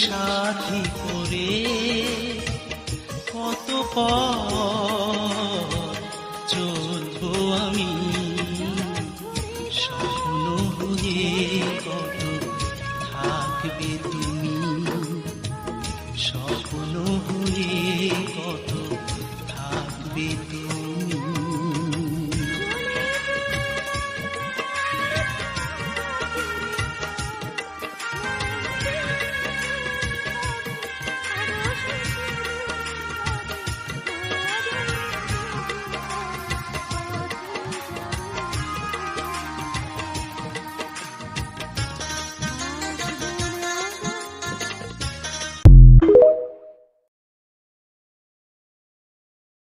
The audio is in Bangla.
সাথী করে কত পথ চলবো আমি, স্বপ্ন হয়ে কত থাকবে তুমি, স্বপ্ন